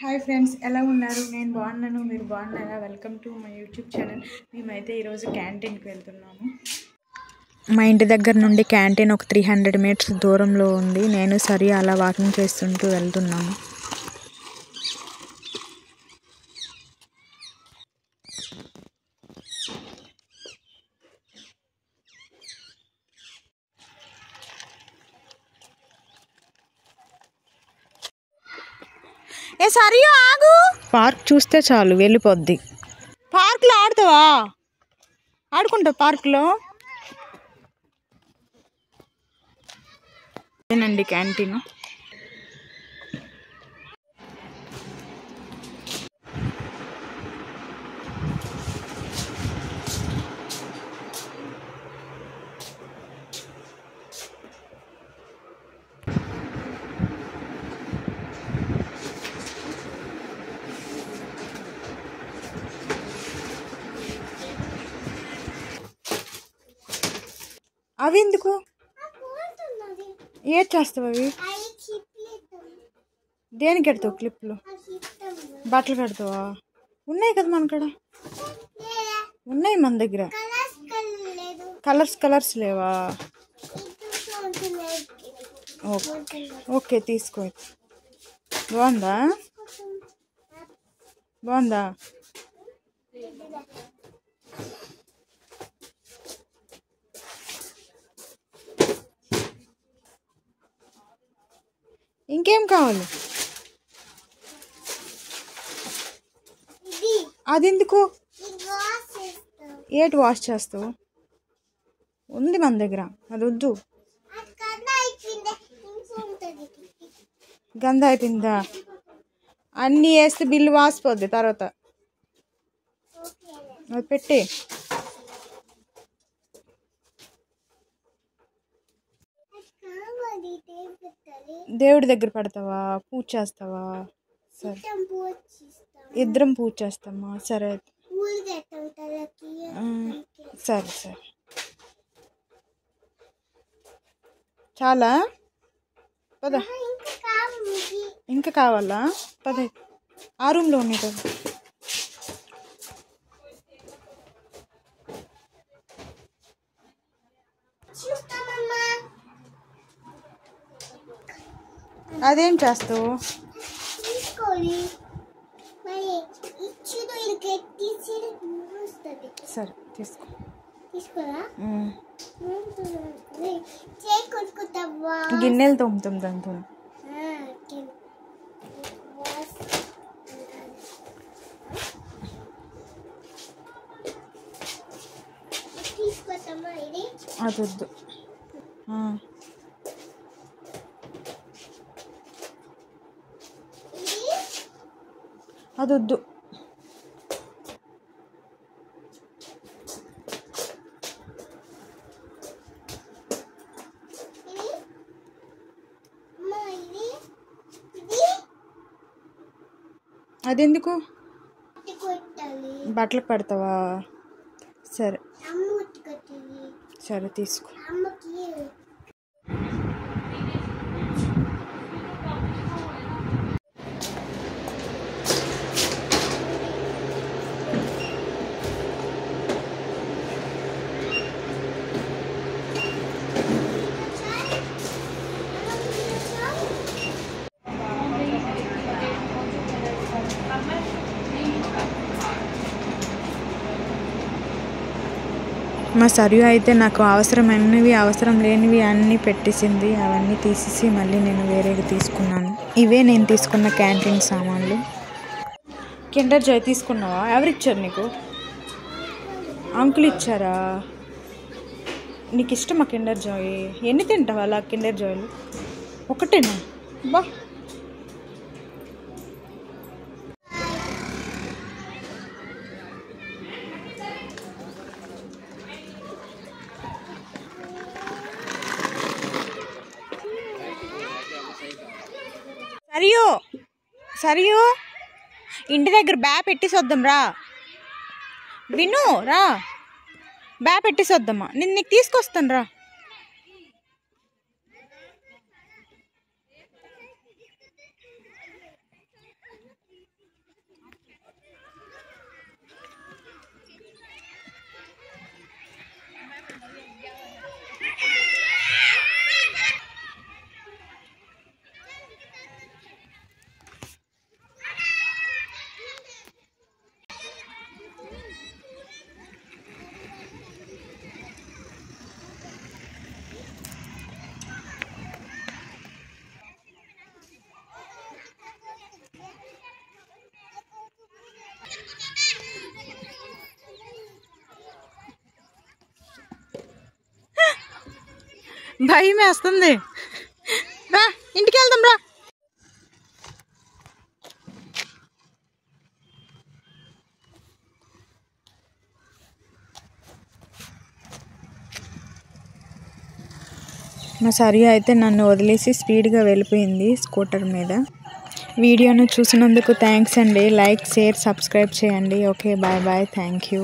Hi friends, ఎలా ఉన్నారు? నేను బాగున్నాను. మీరు బాగున్నారా? Welcome to my YouTube channel. మేమైతే ఈరోజు క్యాంటీన్కి వెళ్తున్నాము. మా ఇంటి దగ్గర నుండి క్యాంటీన్ ఒక 300 మీటర్స్ దూరంలో ఉంది. నేను సరి అలా వాకింగ్ చేస్తుంటూ వెళ్తున్నాము. ఏ సరి ఆగు. పార్క్ చూస్తే చాలు వెళ్ళిపోద్ది. పార్క్లో ఆడుతావా? ఆడుకుంటావు పార్క్లో? అదేనండి క్యాంటీన్. అవి ఎందుకు? ఏది చేస్తావు అవి? దేనికి కడతావు? క్లిప్లు బట్టలు కడతావా? ఉన్నాయి కదా మన కాడ, ఉన్నాయి మన దగ్గర. కలర్స్ లేవా? ఓకే తీసుకో. బాగుందా? ఇంకేం కావాలి? అది ఎందుకు? ఏటి వాష్ చేస్తావు? ఉంది మన దగ్గర, అది వద్దు. గంధ అయిపోయిందా? అన్నీ వేస్తే బిల్లు వాసిపోద్ది తర్వాత. అది పెట్టి దేవుడి దగ్గర పెడతావా? పూజ చేస్తావా? సరే, ఇద్దరం పూజ చేస్తామా? సరే సరే సరే. చాలా పద. ఇంకా కావాలా? పద, ఆ రూమ్లో ఉన్నాయి కదా. అదేం చేస్తావు? సరే తీసుకో. గిన్నెలు తోముతాం దాంతో. అది వద్దు. అది వద్దు. అదెందుకు? బట్టలకు పెడతావా? సరే సరే తీసుకో. మా సరియు అయితే నాకు అవసరమైనవి అవసరం లేనివి అన్నీ పెట్టేసింది. అవన్నీ తీసేసి మళ్ళీ నేను వేరేవి తీసుకున్నాను. ఇవే నేను తీసుకున్న క్యాంటీన్ సామాన్లు. కిండర్ జాయ్ తీసుకున్నావా? ఎవరిచ్చారు నీకు? అంకుల్ ఇచ్చారా? నీకు ఇష్టమా కిండర్ జాయ్? ఎన్ని తింటావా అలా కిండర్ జాయ్లు? ఒకటేనా? బా, సరియు ఇంటి దగ్గర బ్యా పెట్టేసి వద్దాం రా. విను రా, బ్యా పెట్టేసి వద్దామా? నేను నీకు తీసుకొస్తాను రా. భయం వేస్తుంది. రా ఇంటికి వెళ్దాం రా. మా సరియు అయితే నన్ను వదిలేసి స్పీడ్గా వెళ్ళిపోయింది స్కూటర్ మీద. వీడియోను చూసినందుకు థ్యాంక్స్ అండి. లైక్, షేర్, సబ్స్క్రైబ్ చేయండి. Okay, bye bye, thank you.